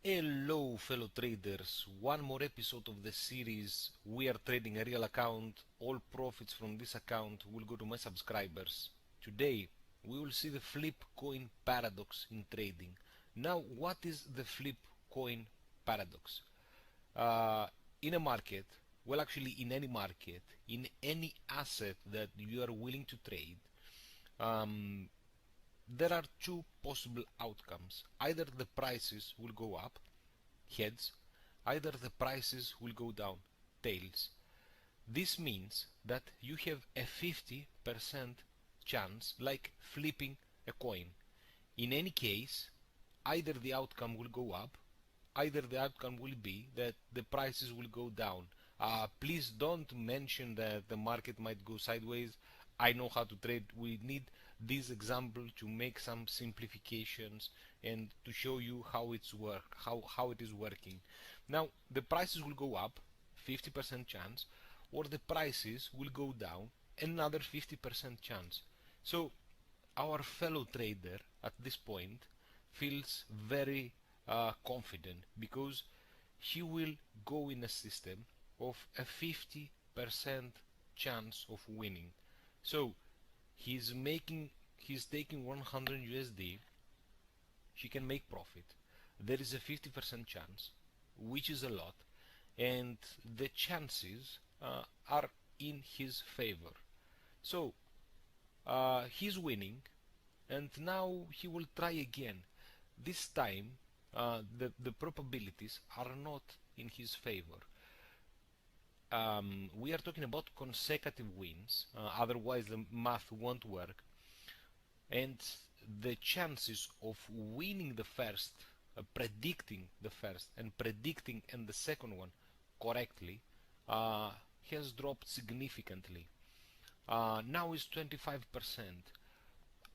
Hello fellow traders, one more episode of the series We are trading a real account. All profits from this account will go to my subscribers. Today we will see the flip coin paradox in trading. Now what is the flip coin paradox? Uh, in a market, well actually in any market, in any asset that you are willing to trade, um, there are two possible outcomes. Either the prices will go up, heads, either the prices will go down, tails. This means that you have a 50% chance, like flipping a coin. In any case, either the outcome will go up, either the outcome will be that the prices will go down. Please don't mention that the market might go sideways. I know how to trade. We need this example to make some simplifications and to show you how how it is working. Now the prices will go up, 50% chance, or the prices will go down, another 50% chance. So our fellow trader at this point feels very confident because he will go in a system of a 50% chance of winning. So he's taking 100 USD, he can make profit. There is a 50% chance, which is a lot, and the chances are in his favor. So he's winning, and now he will try again. This time the probabilities are not in his favor. We are talking about consecutive wins, otherwise the math won't work, and the chances of winning the first, predicting the first and predicting and the second one correctly has dropped significantly. Now is 25%.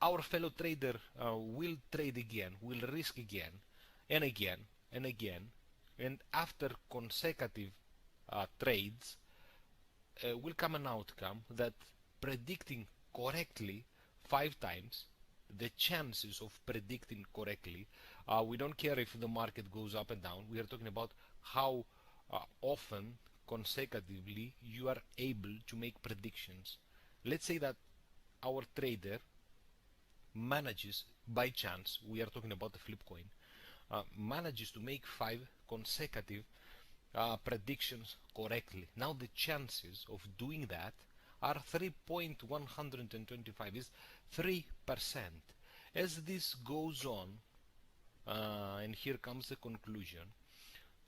Our fellow trader will trade again, will risk again, and again, and again, and after consecutive trades will come an outcome that predicting correctly 5 times, the chances of predicting correctly, we don't care if the market goes up and down, we are talking about how often consecutively you are able to make predictions. Let's say that our trader manages by chance, we are talking about the flip coin, manages to make 5 consecutive predictions correctly. Now the chances of doing that are 3.125, is 3%. As this goes on, and here comes the conclusion,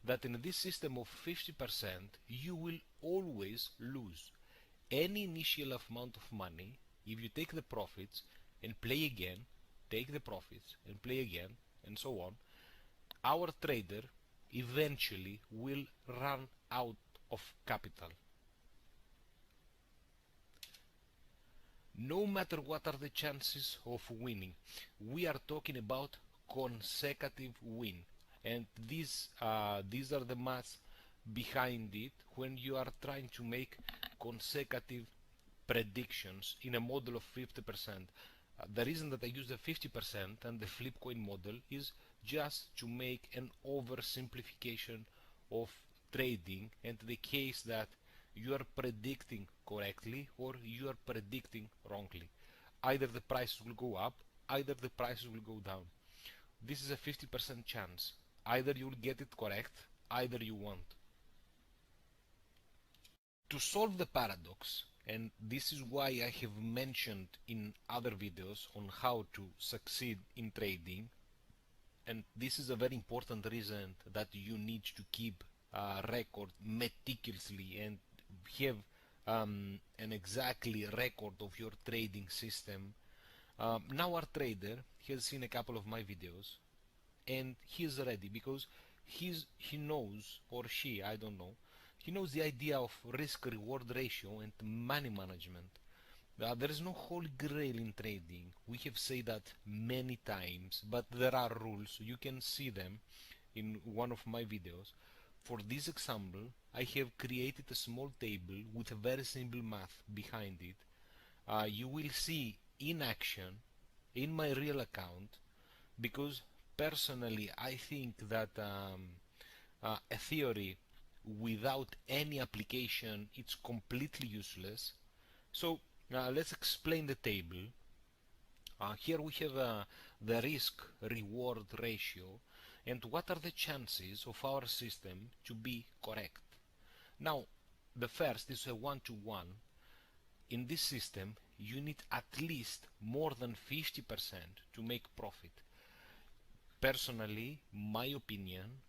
that in this system of 50% you will always lose. Any initial amount of money, if you take the profits and play again, take the profits and play again, and so on, our trader eventually will run out of capital. No matter what are the chances of winning, we are talking about consecutive win, and these are the maths behind it when you are trying to make consecutive predictions in a model of 50%. The reason that I use the 50% and the flip coin model is just to make an oversimplification of trading, and the case that you are predicting correctly or you are predicting wrongly. Either the prices will go up, either the prices will go down. This is a 50% chance. Either you will get it correct, either you won't. To solve the paradox, and this is why I have mentioned in other videos on how to succeed in trading, and this is a very important reason that you need to keep a record meticulously and have an exactly record of your trading system. Now our trader has seen a couple of my videos and he is ready because he knows, or she, I don't know, he knows the idea of risk reward ratio and money management. There is no holy grail in trading. We have said that many times, but there are rules. You can see them in one of my videos. For this example, I have created a small table with a very simple math behind it. You will see in action in my real account, because personally, I think that a theory without any application, it's completely useless. So let's explain the table. Here we have the risk-reward ratio and what are the chances of our system to be correct. Now, the first is a one-to-one. In this system, you need at least more than 50% to make profit. Personally, my opinion,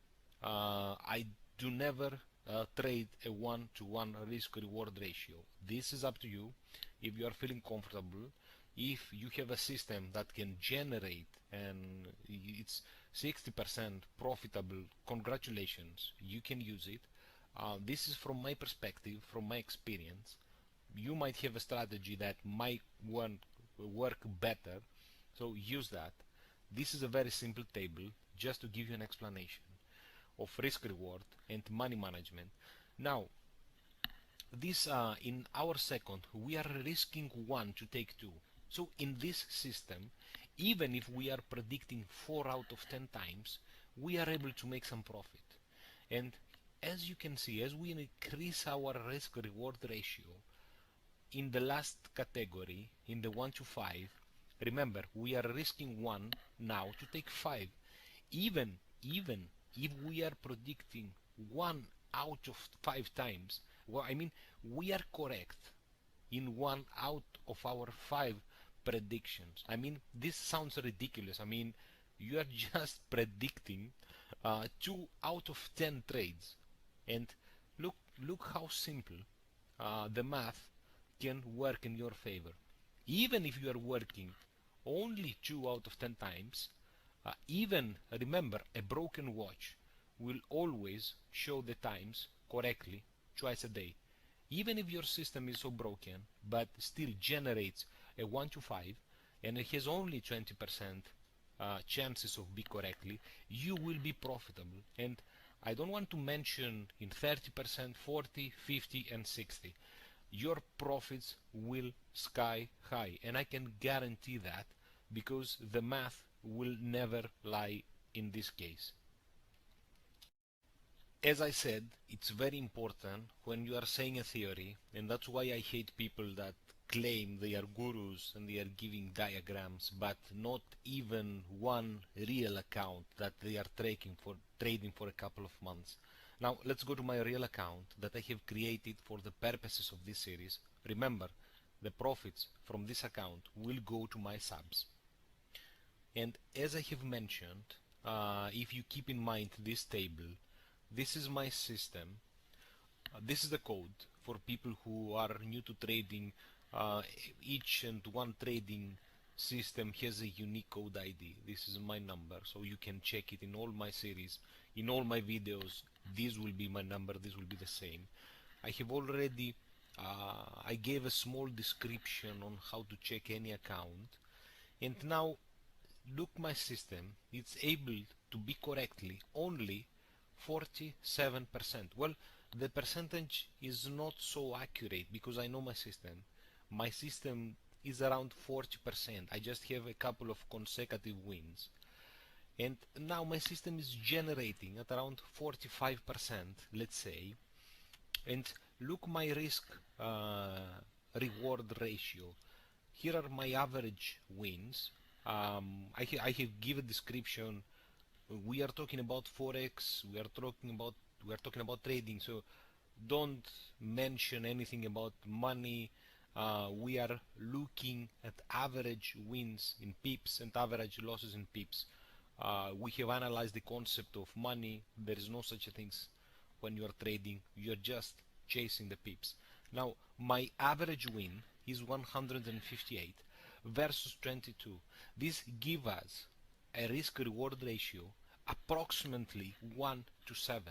I do never trade a one-to-one risk-reward ratio. This is up to you. If you are feeling comfortable, if you have a system that can generate and it's 60% profitable, congratulations, you can use it. This is from my perspective, from my experience. You might have a strategy that might work better, so use that. This is a very simple table just to give you an explanation of risk reward and money management. Now, this in our second, we are risking 1 to take 2. So in this system, even if we are predicting 4 out of 10 times, we are able to make some profit. And as you can see, as we increase our risk reward ratio, in the last category, in the 1 to 5, remember, we are risking 1 now to take 5. Even if we are predicting 1 out of 5 times, well, I mean, we are correct in 1 out of our 5 predictions. I mean, this sounds ridiculous. I mean, you are just predicting 2 out of 10 trades. And look how simple the math can work in your favor. Even if you are working only 2 out of 10 times, even remember, a broken watch will always show the times correctly twice a day. Even if your system is so broken but still generates a 1 to 5 and it has only 20% chances of be correctly, you will be profitable. And I don't want to mention in 30%, 40, 50 and 60. Your profits will sky high, and I can guarantee that because the math will never lie in this case. As I said, it's very important when you are saying a theory, and that's why I hate people that claim they are gurus and they are giving diagrams, but not even one real account that they are trading for a couple of months. Now let's go to my real account that I have created for the purposes of this series. Remember, the profits from this account will go to my subs. And as I have mentioned, if you keep in mind this table, this is my system. This is the code for people who are new to trading. Each and one trading system has a unique code ID. This is my number, so you can check it in all my series, in all my videos. This will be my number, this will be the same. I have already I gave a small description on how to check any account, and now look, my system, it's able to be correctly only 47%. Well, the percentage is not so accurate because I know my system. My system is around 40%. I just have a couple of consecutive wins. And now my system is generating at around 45%, let's say. And look my risk reward ratio. Here are my average wins. I have given a description. We are talking about Forex. We are talking about trading. So don't mention anything about money. We are looking at average wins in pips and average losses in pips. We have analyzed the concept of money. There is no such a thing when you are trading. You are just chasing the pips. Now my average win is 158 versus 22. This gives us a risk reward ratio approximately 1 to 7.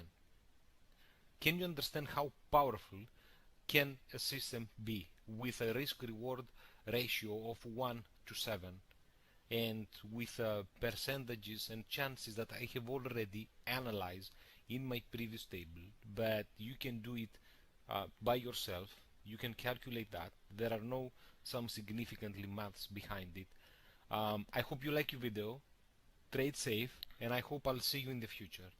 Can you understand how powerful can a system be with a risk reward ratio of 1 to 7 and with percentages and chances that I have already analyzed in my previous table? But you can do it by yourself. You can calculate that. There are some significantly maths behind it. I hope you like your video. trade safe, and I hope I'll see you in the future.